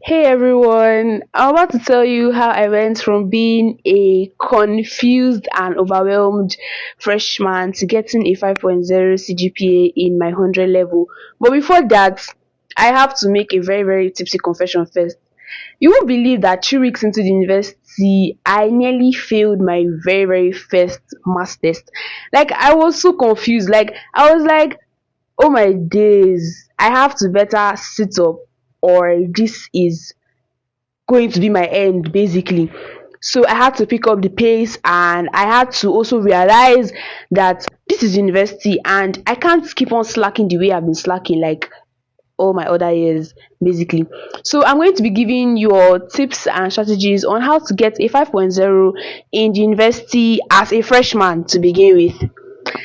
Hey everyone, I'm about to tell you how I went from being a confused and overwhelmed freshman to getting a 5.0 CGPA in my 100 level. But before that, I have to make a very, very tipsy confession first. You won't believe that 3 weeks into the university, I nearly failed my very, very first math test. Like, I was so confused. I was like, oh my days, I have to better sit up or this is going to be my end basically. So I had to pick up the pace and I had to also realize that this is university and I can't keep on slacking the way I've been slacking like all my other years basically. So I'm going to be giving you all tips and strategies on how to get a 5.0 in the university as a freshman to begin with.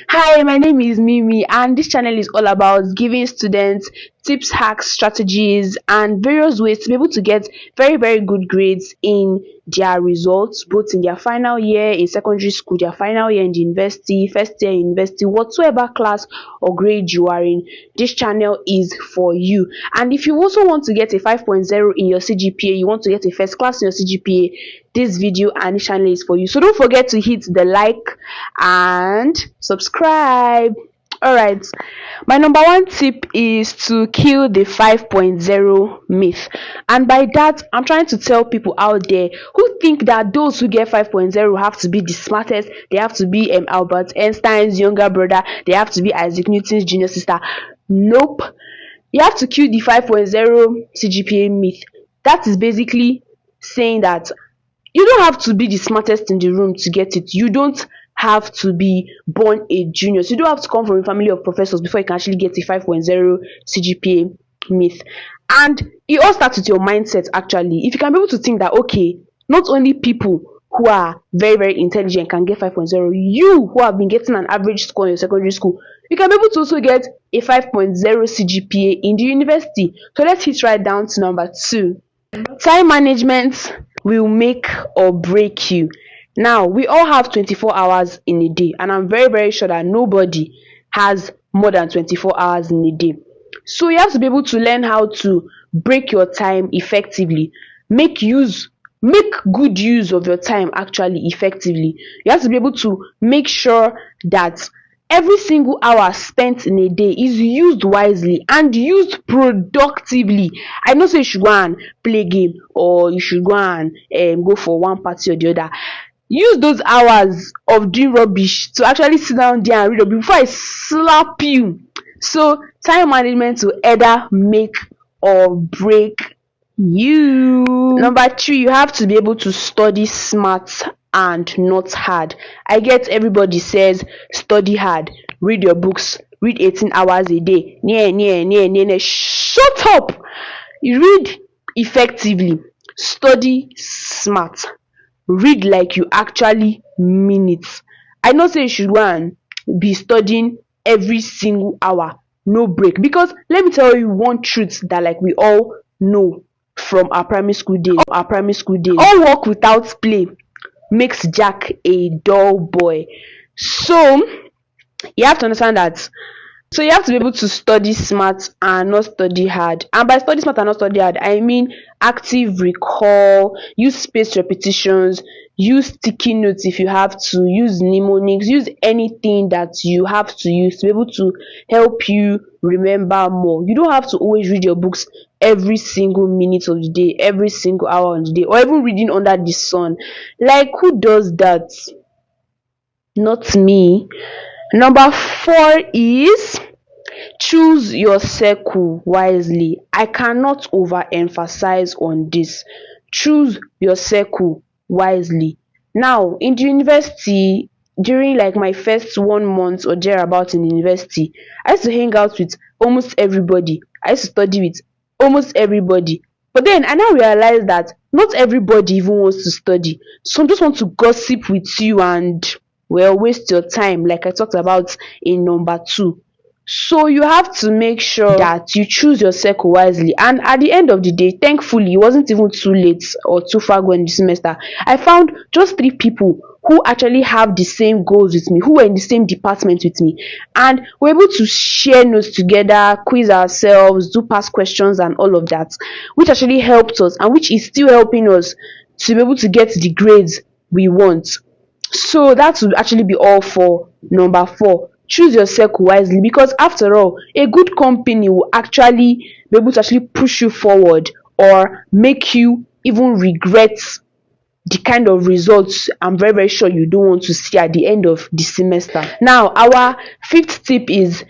Hi, my name is Mimi, and this channel is all about giving students tips, hacks, strategies, and various ways to be able to get very, very good grades in their results, both in their final year in secondary school, their final year in the university, first year in university, whatsoever class or grade you are in. This channel is for you. And if you also want to get a 5.0 in your CGPA, you want to get a first class in your CGPA, this video and this channel is for you. So don't forget to hit the like and subscribe. All right, my number one tip is to kill the 5.0 myth, and by that I'm trying to tell people out there who think that those who get 5.0 have to be the smartest, they have to be Albert Einstein's younger brother, they have to be Isaac Newton's junior sister. Nope, you have to kill the 5.0 CGPA myth. That is basically saying that you don't have to be the smartest in the room to get it. You don't have to be born a genius. You don't have to come from a family of professors before you can actually get a 5.0 CGPA myth. And it all starts with your mindset actually. If you can be able to think that, okay, not only people who are very, very intelligent can get 5.0, you who have been getting an average score in your secondary school, you can be able to also get a 5.0 CGPA in the university. So let's hit right down to number 2. Time management will make or break you. Now, we all have 24 hours in a day, and I'm very, very sure that nobody has more than 24 hours in a day. So you have to be able to learn how to break your time effectively. Make good use of your time actually effectively. You have to be able to make sure that every single hour spent in a day is used wisely and used productively. I know say you should go and play game or you should go and go for one party or the other. Use those hours of doing rubbish to actually sit down there and read a book before I slap you. So time management will either make or break you. Number 3, you have to be able to study smart and not hard. I get everybody says study hard, read your books, read 18 hours a day. Shut up. You read effectively, study smart, read like you actually mean it. I know say you should go and be studying every single hour, no break, because let me tell you one truth that like we all know from our primary school days. All work without play makes Jack a dull boy. So you have to understand that. So you have to be able to study smart and not study hard. And by study smart and not study hard, I mean active recall, use spaced repetitions, use sticky notes if you have to, use mnemonics, use anything that you have to use to be able to help you remember more. You don't have to always read your books every single minute of the day, every single hour of the day, or even reading under the sun. Like, who does that? Not me. Number 4 is choose your circle wisely. I cannot overemphasize on this. Choose your circle wisely. Now, in the university, during like my first 1 month or thereabout in the university, I used to hang out with almost everybody. I used to study with almost everybody. But then I now realize that not everybody even wants to study. Some just want to gossip with you and waste your time, like I talked about in number 2. So you have to make sure that you choose your circle wisely. And at the end of the day, thankfully, it wasn't even too late or too far gone in the semester. I found just 3 people who actually have the same goals with me, who were in the same department with me, and we're able to share notes together, quiz ourselves, do past questions and all of that, which actually helped us and which is still helping us to be able to get the grades we want. So that would actually be all for number 4. Choose your circle wisely, because after all, a good company will actually be able to actually push you forward or make you even regret the kind of results I'm very, very sure you don't want to see at the end of the semester. Now, our 5th tip is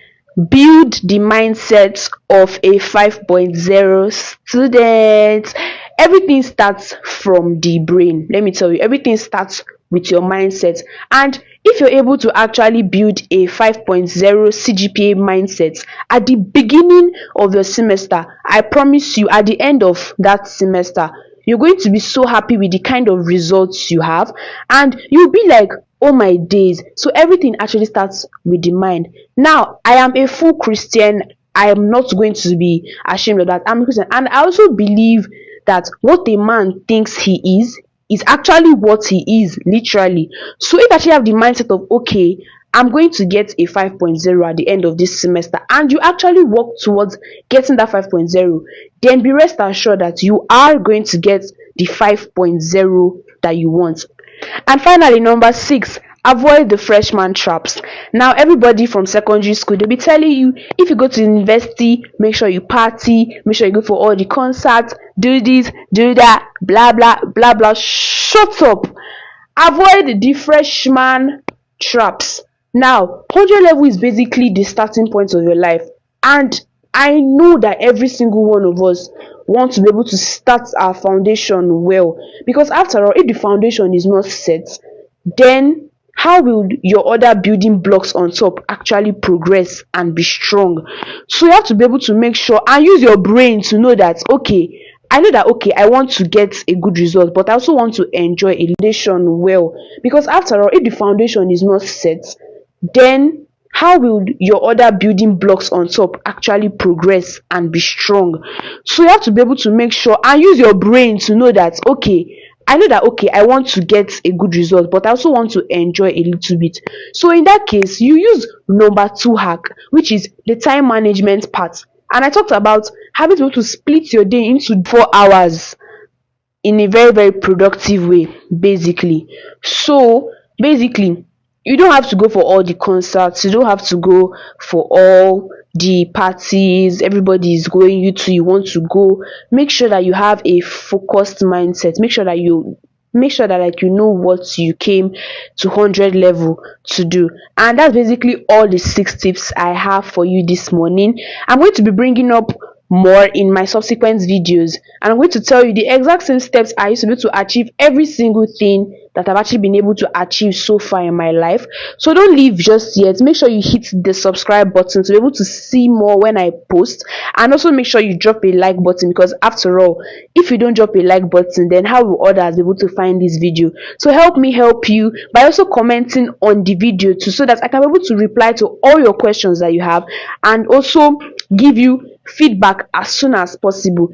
build the mindset of a 5.0 student. Everything starts from the brain. Let me tell you, everything starts with your mindset. And if you're able to actually build a 5.0 CGPA mindset at the beginning of the semester, I promise you, at the end of that semester, you're going to be so happy with the kind of results you have, and you'll be like, oh my days. So everything actually starts with the mind. Now, I am a full Christian. I am not going to be ashamed of that. I'm a Christian, and I also believe that what a man thinks he is actually what he is, literally. So if you actually have the mindset of, okay, I'm going to get a 5.0 at the end of this semester, and you actually work towards getting that 5.0, then be rest assured that you are going to get the 5.0 that you want. And finally, number 6, avoid the freshman traps. Now, everybody from secondary school, they'll be telling you, if you go to university, make sure you party, make sure you go for all the concerts, do this, do that, blah blah blah blah. Shut up. Avoid the freshman traps. Now, 100 level is basically the starting point of your life, and I know that every single one of us want to be able to start our foundation well, because after all, if the foundation is not set, then how will your other building blocks on top actually progress and be strong? So you have to be able to make sure and use your brain to know that, okay, I know that, okay, I want to get a good result, but I also want to enjoy a foundation well, because after all, if the foundation is not set, then how will your other building blocks on top actually progress and be strong? So you have to be able to make sure and use your brain to know that, okay, I know that, okay, I want to get a good result, but I also want to enjoy a little bit. So in that case, you use number 2 hack, which is the time management part. And I talked about having to be able to split your day into 4 hours in a very, very productive way, basically. So basically, you don't have to go for all the concerts, you don't have to go for all the parties everybody is going, you want to go. Make sure that you have a focused mindset. Make sure that like you know what you came to 100 level to do. And that's basically all the 6 tips I have for you this morning. I'm going to be bringing up more in my subsequent videos, and I'm going to tell you the exact same steps I used to be able to achieve every single thing that I've actually been able to achieve so far in my life. So don't leave just yet. Make sure you hit the subscribe button to be able to see more when I post, and also make sure you drop a like button, because after all, if you don't drop a like button, then how will others be able to find this video? So help me help you by also commenting on the video too, so that I can be able to reply to all your questions that you have, and also give you feedback as soon as possible.